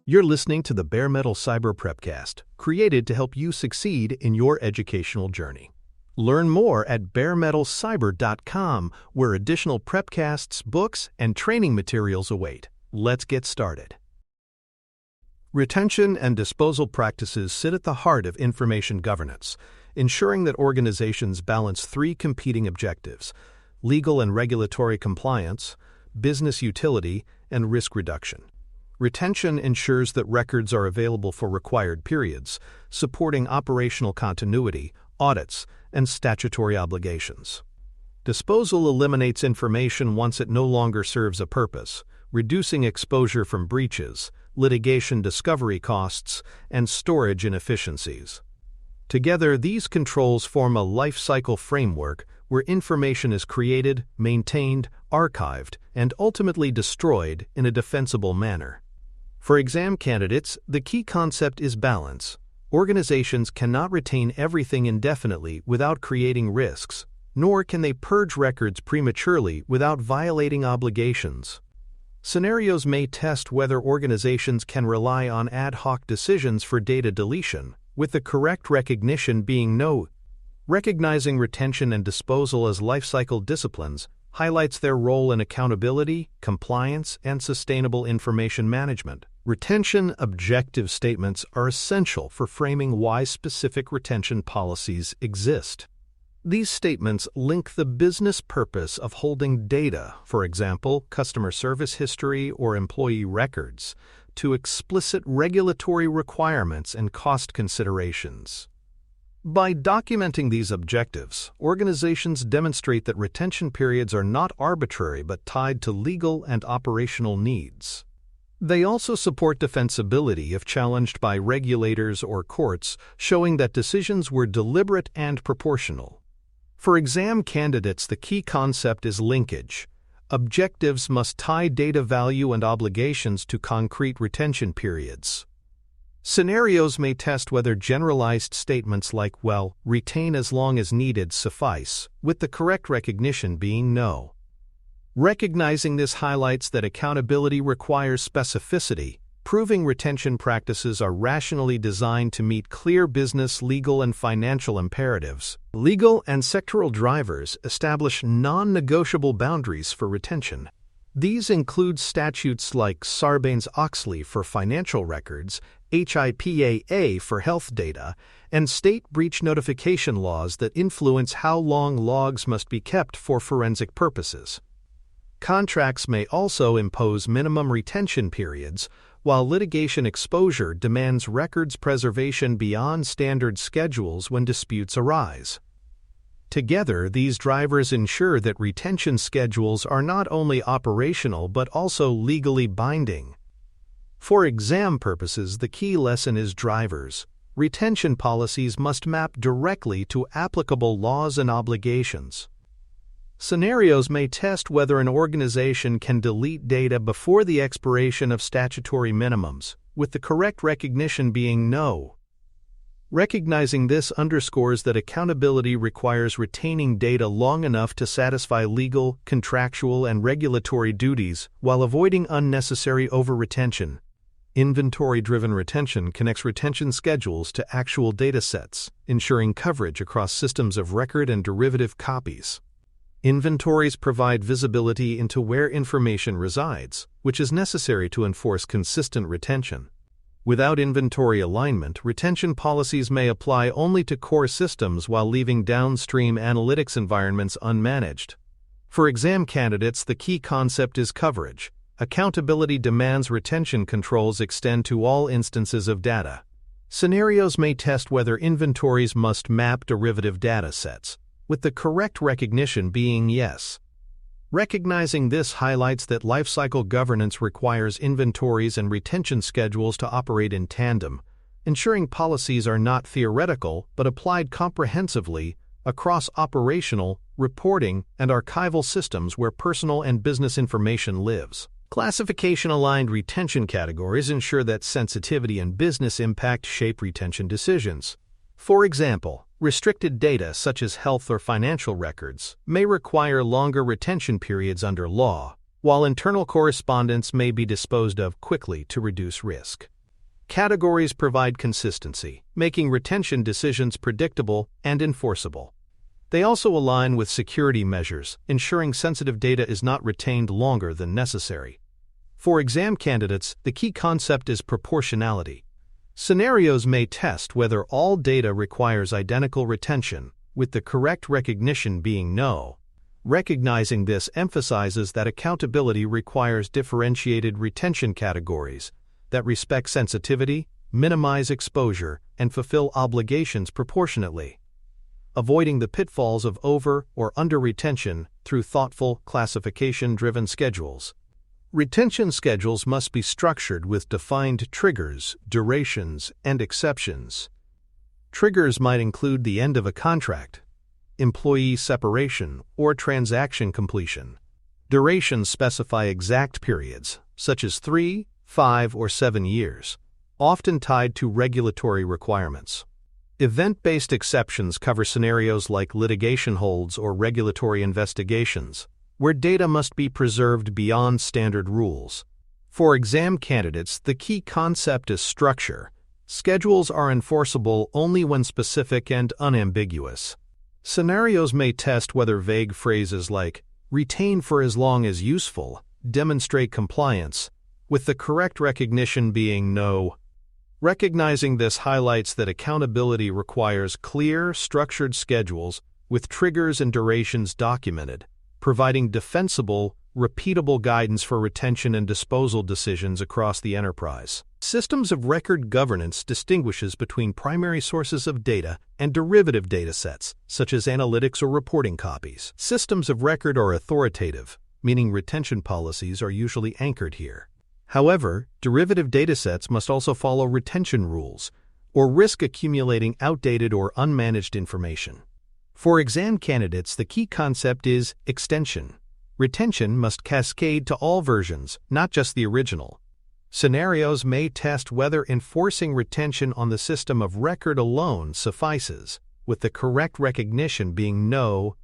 You're listening to the Bare Metal Cyber Prepcast, created to help you succeed in your educational journey. Learn more at baremetalcyber.com, where additional prepcasts, books, and training materials await. Let's get started. Retention and disposal practices sit at the heart of information governance, ensuring that organizations balance three competing objectives: legal and regulatory compliance, business utility, and risk reduction. Retention ensures that records are available for required periods, supporting operational continuity, audits, and statutory obligations. Disposal eliminates information once it no longer serves a purpose, reducing exposure from breaches, litigation discovery costs, and storage inefficiencies. Together, these controls form a lifecycle framework where information is created, maintained, archived, and ultimately destroyed in a defensible manner. For exam candidates, the key concept is balance. Organizations cannot retain everything indefinitely without creating risks, nor can they purge records prematurely without violating obligations. Scenarios may test whether organizations can rely on ad hoc decisions for data deletion, with the correct recognition being no. Recognizing retention and disposal as lifecycle disciplines highlights their role in accountability, compliance, and sustainable information management. Retention objective statements are essential for framing why specific retention policies exist. These statements link the business purpose of holding data, for example, customer service history or employee records, to explicit regulatory requirements and cost considerations. By documenting these objectives, organizations demonstrate that retention periods are not arbitrary but tied to legal and operational needs. They also support defensibility if challenged by regulators or courts, showing that decisions were deliberate and proportional. For exam candidates, the key concept is linkage. Objectives must tie data value and obligations to concrete retention periods. Scenarios may test whether generalized statements like, retain as long as needed suffice, with the correct recognition being no. Recognizing this highlights that accountability requires specificity, proving retention practices are rationally designed to meet clear business, legal, and financial imperatives. Legal and sectoral drivers establish non-negotiable boundaries for retention. These include statutes like Sarbanes-Oxley for financial records, HIPAA for health data, and state breach notification laws that influence how long logs must be kept for forensic purposes. Contracts may also impose minimum retention periods, while litigation exposure demands records preservation beyond standard schedules when disputes arise. Together, these drivers ensure that retention schedules are not only operational but also legally binding. For exam purposes, the key lesson is drivers. Retention policies must map directly to applicable laws and obligations. Scenarios may test whether an organization can delete data before the expiration of statutory minimums, with the correct recognition being no. Recognizing this underscores that accountability requires retaining data long enough to satisfy legal, contractual, and regulatory duties while avoiding unnecessary over-retention. Inventory-driven retention connects retention schedules to actual data sets, ensuring coverage across systems of record and derivative copies. Inventories provide visibility into where information resides, which is necessary to enforce consistent retention. Without inventory alignment, retention policies may apply only to core systems while leaving downstream analytics environments unmanaged. For exam candidates, the key concept is coverage. Accountability demands retention controls extend to all instances of data. Scenarios may test whether inventories must map derivative data sets, with the correct recognition being yes. Recognizing this highlights that lifecycle governance requires inventories and retention schedules to operate in tandem, ensuring policies are not theoretical but applied comprehensively across operational, reporting, and archival systems where personal and business information lives. Classification-aligned retention categories ensure that sensitivity and business impact shape retention decisions. For example, restricted data such as health or financial records may require longer retention periods under law, while internal correspondence may be disposed of quickly to reduce risk. Categories provide consistency, making retention decisions predictable and enforceable. They also align with security measures, ensuring sensitive data is not retained longer than necessary. For exam candidates, the key concept is proportionality. Scenarios may test whether all data requires identical retention, with the correct recognition being no. Recognizing this emphasizes that accountability requires differentiated retention categories that respect sensitivity, minimize exposure, and fulfill obligations proportionately, avoiding the pitfalls of over or under retention through thoughtful, classification-driven schedules. Retention schedules must be structured with defined triggers, durations, and exceptions. Triggers might include the end of a contract, employee separation, or transaction completion. Durations specify exact periods, such as 3, 5, or 7 years, often tied to regulatory requirements. Event-based exceptions cover scenarios like litigation holds or regulatory investigations, where data must be preserved beyond standard rules. For exam candidates, the key concept is structure. Schedules are enforceable only when specific and unambiguous. Scenarios may test whether vague phrases like retain for as long as useful demonstrate compliance, with the correct recognition being no. Recognizing this highlights that accountability requires clear, structured schedules with triggers and durations documented, providing defensible, repeatable guidance for retention and disposal decisions across the enterprise. Systems of record governance distinguishes between primary sources of data and derivative datasets, such as analytics or reporting copies. Systems of record are authoritative, meaning retention policies are usually anchored here. However, derivative datasets must also follow retention rules, or risk accumulating outdated or unmanaged information. For exam candidates, the key concept is extension. Retention must cascade to all versions, not just the original. Scenarios may test whether enforcing retention on the system of record alone suffices, with the correct recognition being no.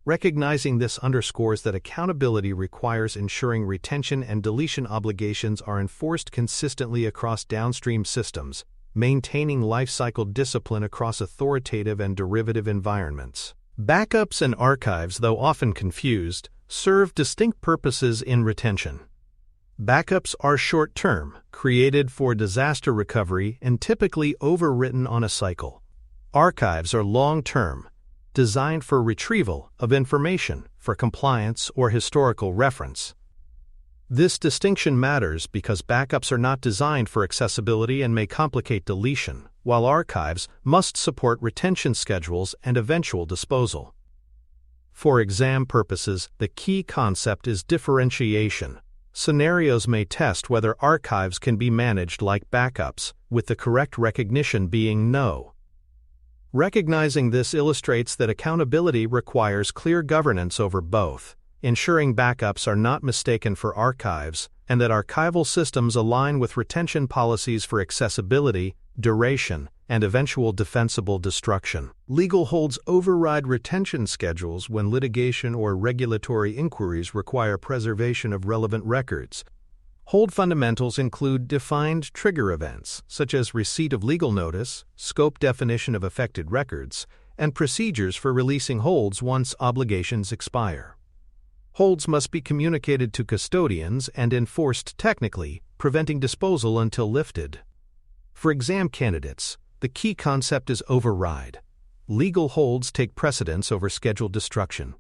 Recognizing this underscores that accountability requires ensuring retention and deletion obligations are enforced consistently across downstream systems, maintaining lifecycle discipline across authoritative and derivative environments. Backups and archives, though often confused, serve distinct purposes in retention. Backups are short-term, created for disaster recovery and typically overwritten on a cycle. Archives are long-term, designed for retrieval of information for compliance or historical reference. This distinction matters because backups are not designed for accessibility and may complicate deletion, while archives must support retention schedules and eventual disposal. For exam purposes, the key concept is differentiation. Scenarios may test whether archives can be managed like backups, with the correct recognition being no. Recognizing this illustrates that accountability requires clear governance over both, ensuring backups are not mistaken for archives, and that archival systems align with retention policies for accessibility, duration, and eventual defensible destruction. Legal holds override retention schedules when litigation or regulatory inquiries require preservation of relevant records. Hold fundamentals include defined trigger events, such as receipt of legal notice, scope definition of affected records, and procedures for releasing holds once obligations expire. Holds must be communicated to custodians and enforced technically, preventing disposal until lifted. For exam candidates, the key concept is override. Legal holds take precedence over scheduled destruction.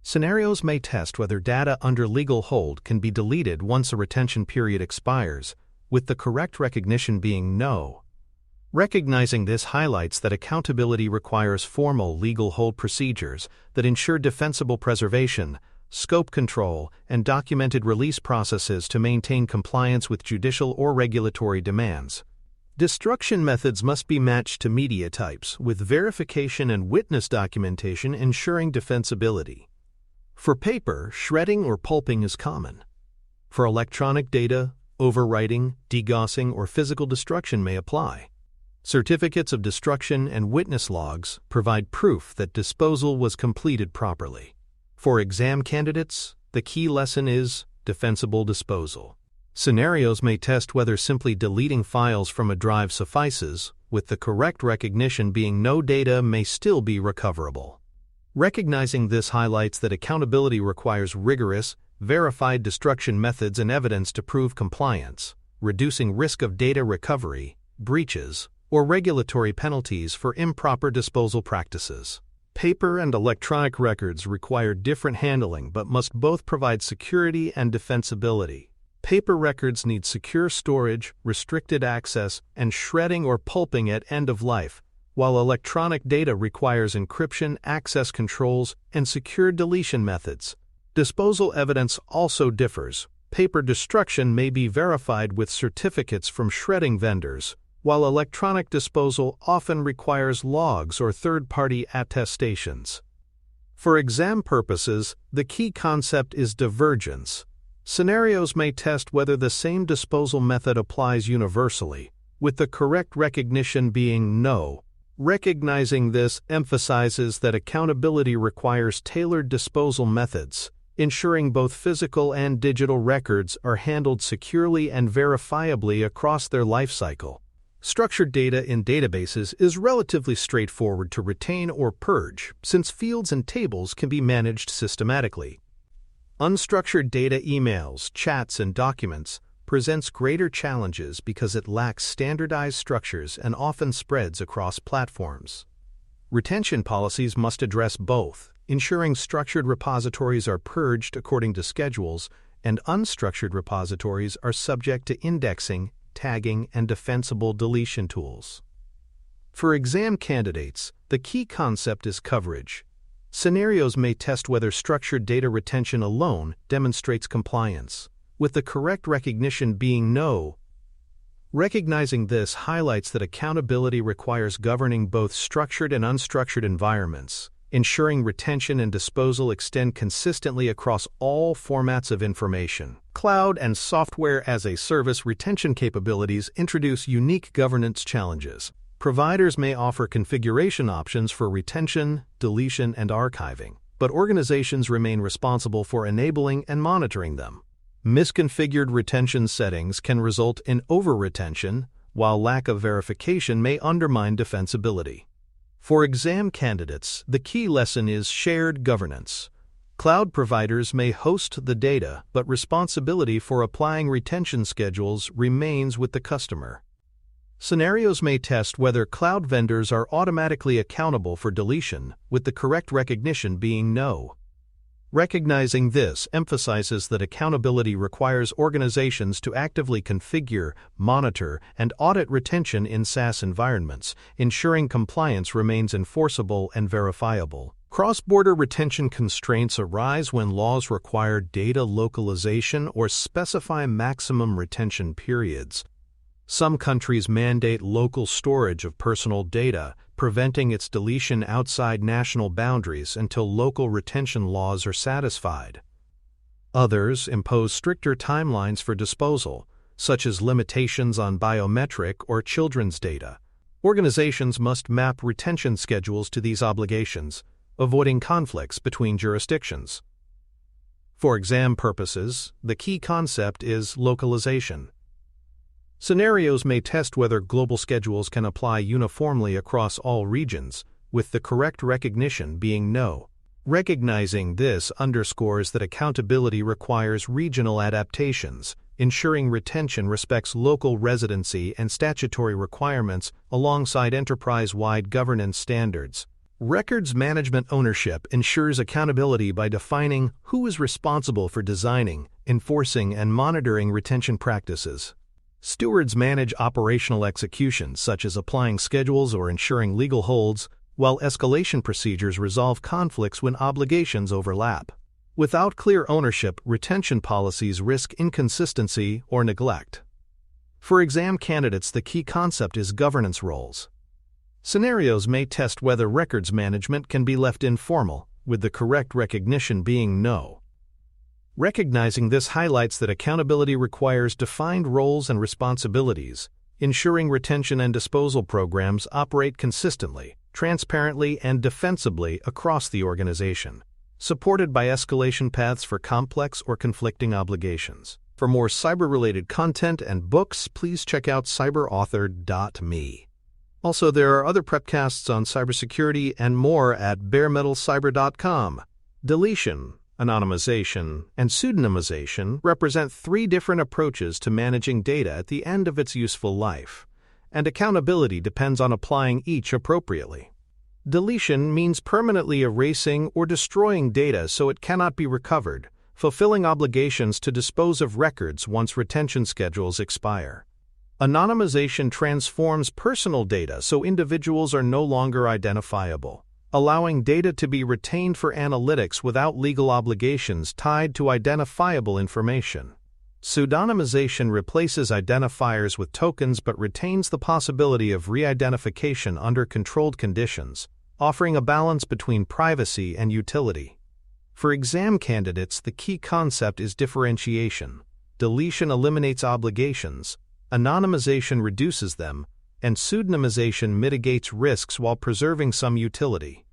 Scenarios may test whether data under legal hold can be deleted once a retention period expires, with the correct recognition being no. Recognizing this highlights that accountability requires formal legal hold procedures that ensure defensible preservation, scope control, and documented release processes to maintain compliance with judicial or regulatory demands. Destruction methods must be matched to media types, with verification and witness documentation ensuring defensibility. For paper, shredding or pulping is common. For electronic data, overwriting, degaussing, or physical destruction may apply. Certificates of destruction and witness logs provide proof that disposal was completed properly. For exam candidates, the key lesson is defensible disposal. Scenarios may test whether simply deleting files from a drive suffices, with the correct recognition being no data may still be recoverable. Recognizing this highlights that accountability requires rigorous, verified destruction methods and evidence to prove compliance, reducing risk of data recovery, breaches, or regulatory penalties for improper disposal practices. Paper and electronic records require different handling but must both provide security and defensibility. Paper records need secure storage, restricted access, and shredding or pulping at end of life, while electronic data requires encryption, access controls, and secure deletion methods. Disposal evidence also differs. Paper destruction may be verified with certificates from shredding vendors, while electronic disposal often requires logs or third-party attestations. For exam purposes, the key concept is divergence. Scenarios may test whether the same disposal method applies universally, with the correct recognition being no. Recognizing this emphasizes that accountability requires tailored disposal methods, ensuring both physical and digital records are handled securely and verifiably across their lifecycle. Structured data in databases is relatively straightforward to retain or purge, since fields and tables can be managed systematically. Unstructured data, emails, chats, and documents presents greater challenges because it lacks standardized structures and often spreads across platforms. Retention policies must address both, ensuring structured repositories are purged according to schedules and unstructured repositories are subject to indexing, tagging, and defensible deletion tools. For exam candidates, the key concept is coverage. Scenarios may test whether structured data retention alone demonstrates compliance, with the correct recognition being no. Recognizing this highlights that accountability requires governing both structured and unstructured environments, ensuring retention and disposal extend consistently across all formats of information. Cloud and software as a service retention capabilities introduce unique governance challenges. Providers may offer configuration options for retention, deletion, and archiving, but organizations remain responsible for enabling and monitoring them. Misconfigured retention settings can result in over-retention, while lack of verification may undermine defensibility. For exam candidates, the key lesson is shared governance. Cloud providers may host the data, but responsibility for applying retention schedules remains with the customer. Scenarios may test whether cloud vendors are automatically accountable for deletion, with the correct recognition being no. Recognizing this emphasizes that accountability requires organizations to actively configure, monitor, and audit retention in SaaS environments, ensuring compliance remains enforceable and verifiable. Cross-border retention constraints arise when laws require data localization or specify maximum retention periods. Some countries mandate local storage of personal data, preventing its deletion outside national boundaries until local retention laws are satisfied. Others impose stricter timelines for disposal, such as limitations on biometric or children's data. Organizations must map retention schedules to these obligations, avoiding conflicts between jurisdictions. For exam purposes, the key concept is localization. Scenarios may test whether global schedules can apply uniformly across all regions, with the correct recognition being no. Recognizing this underscores that accountability requires regional adaptations, ensuring retention respects local residency and statutory requirements alongside enterprise-wide governance standards. Records management ownership ensures accountability by defining who is responsible for designing, enforcing, and monitoring retention practices. Stewards manage operational execution, such as applying schedules or ensuring legal holds, while escalation procedures resolve conflicts when obligations overlap. Without clear ownership, retention policies risk inconsistency or neglect. For exam candidates, the key concept is governance roles. Scenarios may test whether records management can be left informal, with the correct recognition being no. Recognizing this highlights that accountability requires defined roles and responsibilities, ensuring retention and disposal programs operate consistently, transparently, and defensibly across the organization, supported by escalation paths for complex or conflicting obligations. For more cyber-related content and books, please check out cyberauthor.me. Also, there are other prepcasts on cybersecurity and more at baremetalcyber.com. Deletion, anonymization, and pseudonymization represent three different approaches to managing data at the end of its useful life, and accountability depends on applying each appropriately. Deletion means permanently erasing or destroying data so it cannot be recovered, fulfilling obligations to dispose of records once retention schedules expire. Anonymization transforms personal data so individuals are no longer identifiable, allowing data to be retained for analytics without legal obligations tied to identifiable information. Pseudonymization replaces identifiers with tokens but retains the possibility of re-identification under controlled conditions, offering a balance between privacy and utility. For exam candidates, the key concept is differentiation. Deletion eliminates obligations, anonymization reduces them, and pseudonymization mitigates risks while preserving some utility.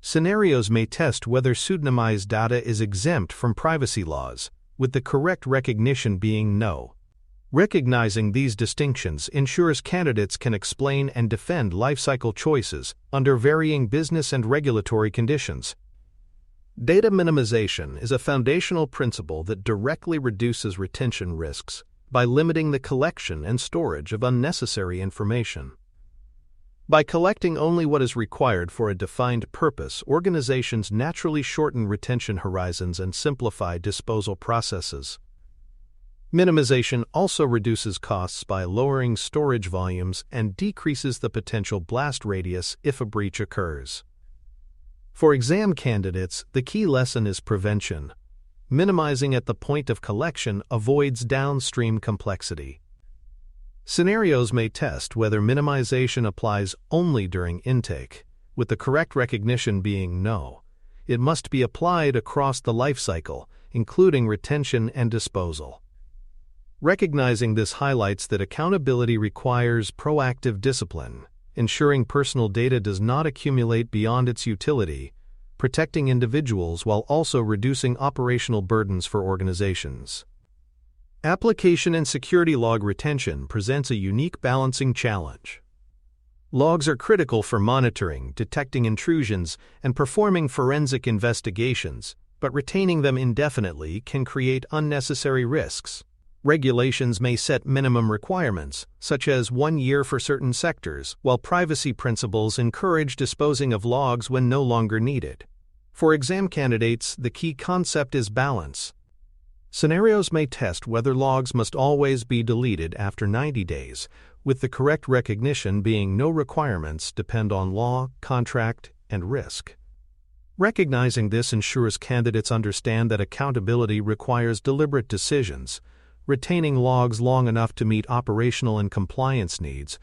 Scenarios may test whether pseudonymized data is exempt from privacy laws, with the correct recognition being no. Recognizing these distinctions ensures candidates can explain and defend lifecycle choices under varying business and regulatory conditions. Data minimization is a foundational principle that directly reduces retention risks by limiting the collection and storage of unnecessary information. By collecting only what is required for a defined purpose, organizations naturally shorten retention horizons and simplify disposal processes. Minimization also reduces costs by lowering storage volumes and decreases the potential blast radius if a breach occurs. For exam candidates, the key lesson is prevention. Minimizing at the point of collection avoids downstream complexity. Scenarios may test whether minimization applies only during intake, with the correct recognition being no. It must be applied across the lifecycle, including retention and disposal. Recognizing this highlights that accountability requires proactive discipline, ensuring personal data does not accumulate beyond its utility, protecting individuals while also reducing operational burdens for organizations. Application and security log retention presents a unique balancing challenge. Logs are critical for monitoring, detecting intrusions, and performing forensic investigations, but retaining them indefinitely can create unnecessary risks. Regulations may set minimum requirements, such as 1 year for certain sectors, while privacy principles encourage disposing of logs when no longer needed. For exam candidates, the key concept is balance. Scenarios may test whether logs must always be deleted after 90 days, with the correct recognition being no requirements depend on law, contract, and risk. Recognizing this ensures candidates understand that accountability requires deliberate decisions, retaining logs long enough to meet operational and compliance needs,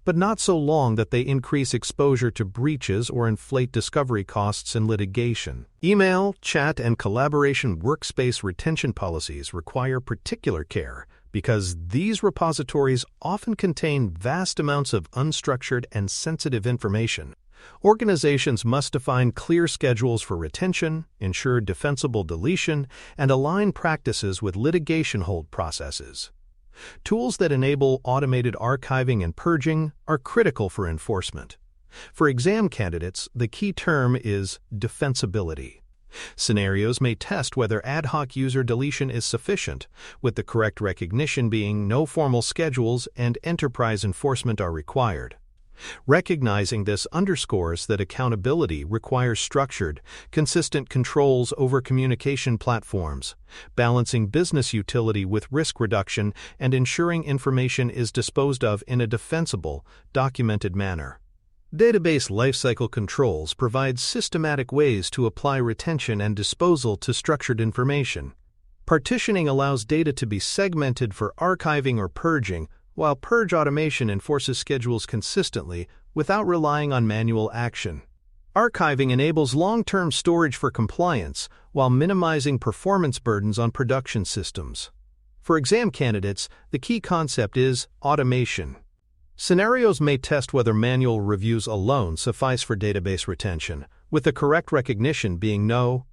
but not so long that they increase exposure to breaches or inflate discovery costs in litigation. Email, chat, and collaboration workspace retention policies require particular care because these repositories often contain vast amounts of unstructured and sensitive information. Organizations must define clear schedules for retention, ensure defensible deletion, and align practices with litigation hold processes. Tools that enable automated archiving and purging are critical for enforcement. For exam candidates, the key term is defensibility. Scenarios may test whether ad hoc user deletion is sufficient, with the correct recognition being no formal schedules and enterprise enforcement are required. Recognizing this underscores that accountability requires structured, consistent controls over communication platforms, balancing business utility with risk reduction and ensuring information is disposed of in a defensible, documented manner. Database lifecycle controls provide systematic ways to apply retention and disposal to structured information. Partitioning allows data to be segmented for archiving or purging, while purge automation enforces schedules consistently without relying on manual action. Archiving enables long-term storage for compliance while minimizing performance burdens on production systems. For exam candidates, the key concept is automation. Scenarios may test whether manual reviews alone suffice for database retention, with the correct recognition being no.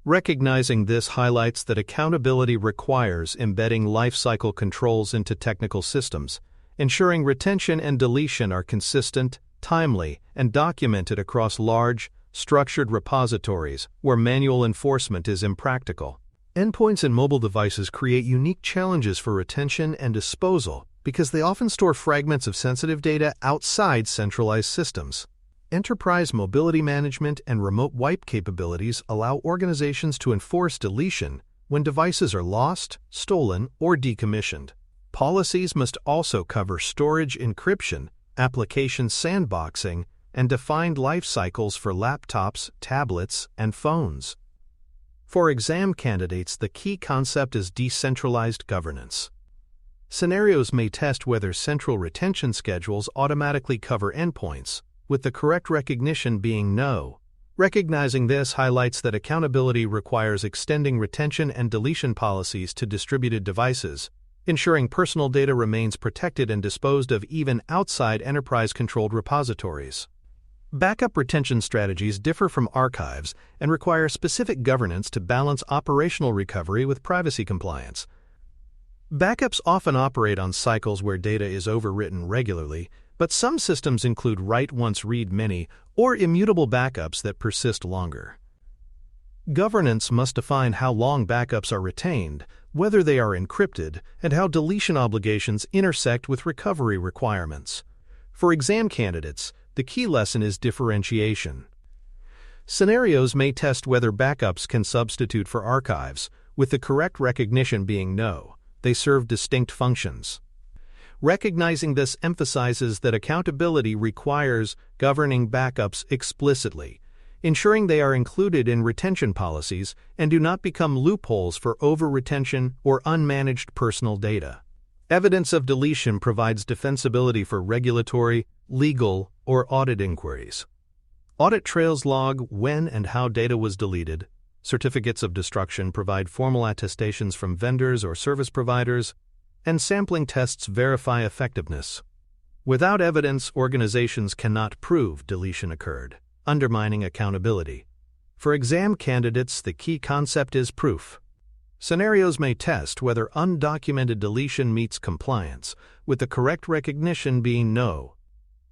Recognizing this highlights that accountability requires embedding lifecycle controls into technical systems, ensuring retention and deletion are consistent, timely, and documented across large, structured repositories where manual enforcement is impractical. Endpoints in mobile devices create unique challenges for retention and disposal because they often store fragments of sensitive data outside centralized systems. Enterprise mobility management and remote wipe capabilities allow organizations to enforce deletion when devices are lost, stolen, or decommissioned. Policies must also cover storage encryption, application sandboxing, and defined life cycles for laptops, tablets, and phones. For exam candidates, the key concept is decentralized governance. Scenarios may test whether central retention schedules automatically cover endpoints, with the correct recognition being no. Recognizing this highlights that accountability requires extending retention and deletion policies to distributed devices, ensuring personal data remains protected and disposed of even outside enterprise-controlled repositories. Backup retention strategies differ from archives and require specific governance to balance operational recovery with privacy compliance. Backups often operate on cycles where data is overwritten regularly, but some systems include write once, read many, or immutable backups that persist longer. Governance must define how long backups are retained, whether they are encrypted, and how deletion obligations intersect with recovery requirements. For exam candidates, the key lesson is differentiation. Scenarios may test whether backups can substitute for archives, with the correct recognition being no. They serve distinct functions. Recognizing this emphasizes that accountability requires governing backups explicitly, ensuring they are included in retention policies and do not become loopholes for over-retention or unmanaged personal data. Evidence of deletion provides defensibility for regulatory, legal, or audit inquiries. Audit trails log when and how data was deleted. Certificates of destruction provide formal attestations from vendors or service providers, and sampling tests verify effectiveness. Without evidence, organizations cannot prove deletion occurred, undermining accountability. For exam candidates, the key concept is proof. Scenarios may test whether undocumented deletion meets compliance, with the correct recognition being no.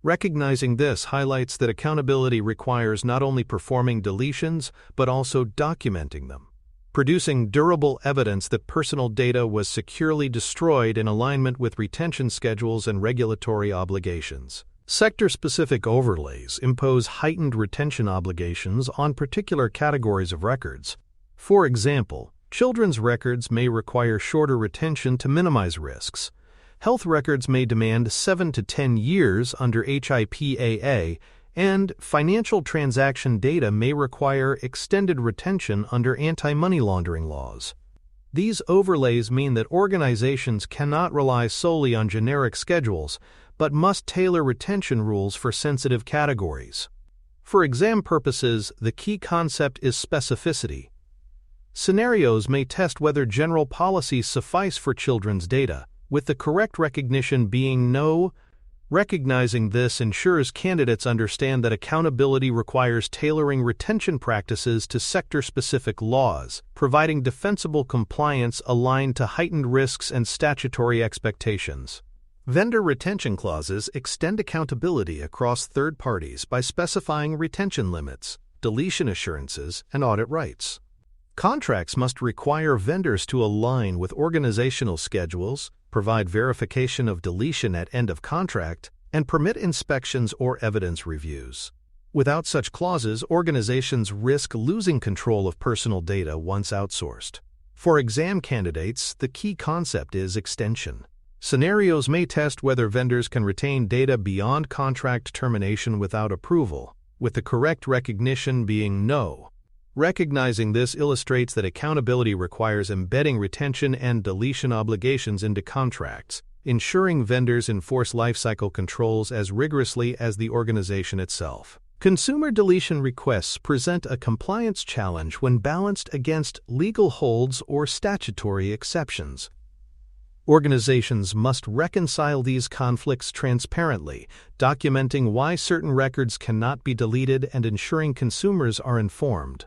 Recognizing this highlights that accountability requires not only performing deletions, but also documenting them, producing durable evidence that personal data was securely destroyed in alignment with retention schedules and regulatory obligations. Sector-specific overlays impose heightened retention obligations on particular categories of records. For example, children's records may require shorter retention to minimize risks. Health records may demand 7 to 10 years under HIPAA, and financial transaction data may require extended retention under anti-money laundering laws. These overlays mean that organizations cannot rely solely on generic schedules, but must tailor retention rules for sensitive categories. For exam purposes, the key concept is specificity. Scenarios may test whether general policies suffice for children's data, with the correct recognition being no. Recognizing this ensures candidates understand that accountability requires tailoring retention practices to sector-specific laws, providing defensible compliance aligned to heightened risks and statutory expectations. Vendor retention clauses extend accountability across third parties by specifying retention limits, deletion assurances, and audit rights. Contracts must require vendors to align with organizational schedules, provide verification of deletion at end of contract, and permit inspections or evidence reviews. Without such clauses, organizations risk losing control of personal data once outsourced. For exam candidates, the key concept is extension. Scenarios may test whether vendors can retain data beyond contract termination without approval, with the correct recognition being no. Recognizing this illustrates that accountability requires embedding retention and deletion obligations into contracts, ensuring vendors enforce lifecycle controls as rigorously as the organization itself. Consumer deletion requests present a compliance challenge when balanced against legal holds or statutory exceptions. Organizations must reconcile these conflicts transparently, documenting why certain records cannot be deleted and ensuring consumers are informed.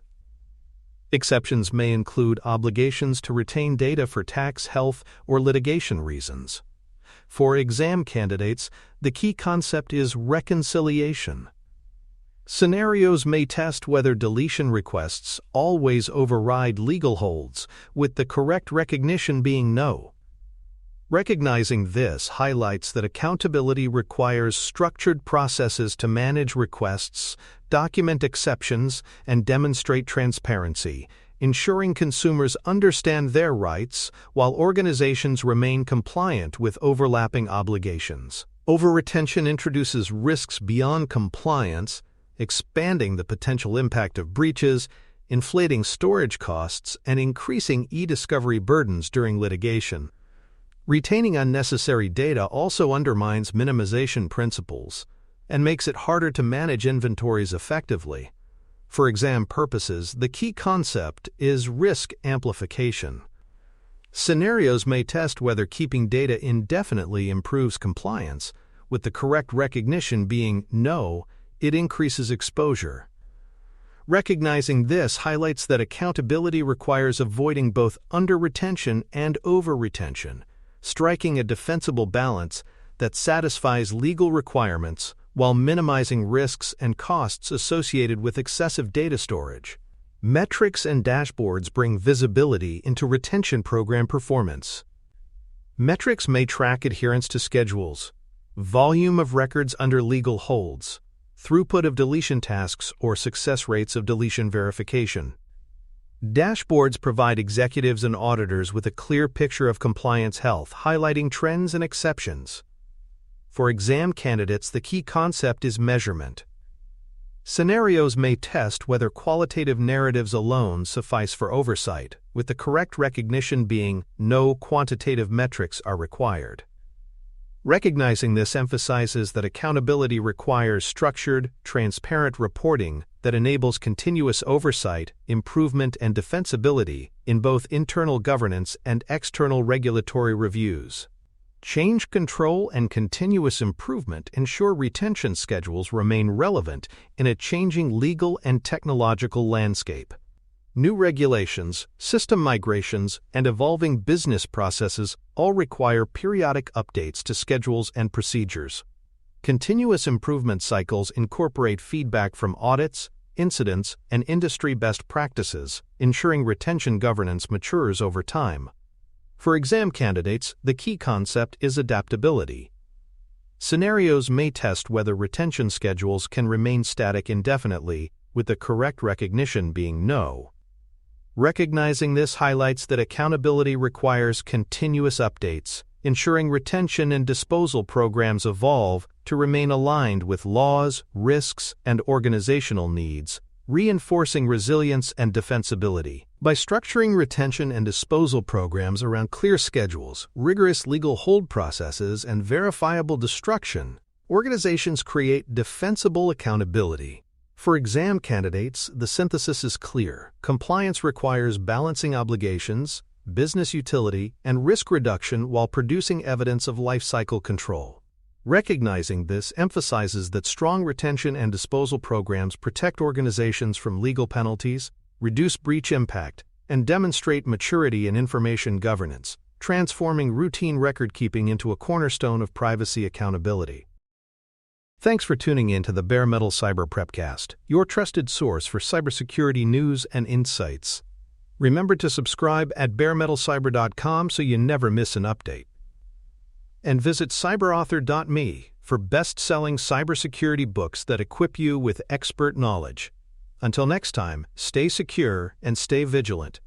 Exceptions may include obligations to retain data for tax, health, or litigation reasons. For exam candidates, the key concept is reconciliation. Scenarios may test whether deletion requests always override legal holds, with the correct recognition being no. Recognizing this highlights that accountability requires structured processes to manage requests, document exceptions, and demonstrate transparency, ensuring consumers understand their rights while organizations remain compliant with overlapping obligations. Over-retention introduces risks beyond compliance, expanding the potential impact of breaches, inflating storage costs, and increasing e-discovery burdens during litigation. Retaining unnecessary data also undermines minimization principles and makes it harder to manage inventories effectively. For exam purposes, the key concept is risk amplification. Scenarios may test whether keeping data indefinitely improves compliance, with the correct recognition being no, it increases exposure. Recognizing this highlights that accountability requires avoiding both under-retention and over-retention, striking a defensible balance that satisfies legal requirements while minimizing risks and costs associated with excessive data storage. Metrics and dashboards bring visibility into retention program performance. Metrics may track adherence to schedules, volume of records under legal holds, throughput of deletion tasks, or success rates of deletion verification. Dashboards provide executives and auditors with a clear picture of compliance health, highlighting trends and exceptions. For exam candidates, the key concept is measurement. Scenarios may test whether qualitative narratives alone suffice for oversight, with the correct recognition being no quantitative metrics are required. Recognizing this emphasizes that accountability requires structured, transparent reporting that enables continuous oversight, improvement, and defensibility in both internal governance and external regulatory reviews. Change control and continuous improvement ensure retention schedules remain relevant in a changing legal and technological landscape. New regulations, system migrations, and evolving business processes all require periodic updates to schedules and procedures. Continuous improvement cycles incorporate feedback from audits, incidents, and industry best practices, ensuring retention governance matures over time. For exam candidates, the key concept is adaptability. Scenarios may test whether retention schedules can remain static indefinitely, with the correct recognition being no. Recognizing this highlights that accountability requires continuous updates, ensuring retention and disposal programs evolve to remain aligned with laws, risks, and organizational needs, reinforcing resilience and defensibility. By structuring retention and disposal programs around clear schedules, rigorous legal hold processes, and verifiable destruction, organizations create defensible accountability. For exam candidates, the synthesis is clear. Compliance requires balancing obligations, business utility, and risk reduction while producing evidence of lifecycle control. Recognizing this emphasizes that strong retention and disposal programs protect organizations from legal penalties, reduce breach impact, and demonstrate maturity in information governance, transforming routine record-keeping into a cornerstone of privacy accountability. Thanks for tuning in to the Bare Metal Cyber Prepcast, your trusted source for cybersecurity news and insights. Remember to subscribe at baremetalcyber.com so you never miss an update. And visit cyberauthor.me for best-selling cybersecurity books that equip you with expert knowledge. Until next time, stay secure and stay vigilant.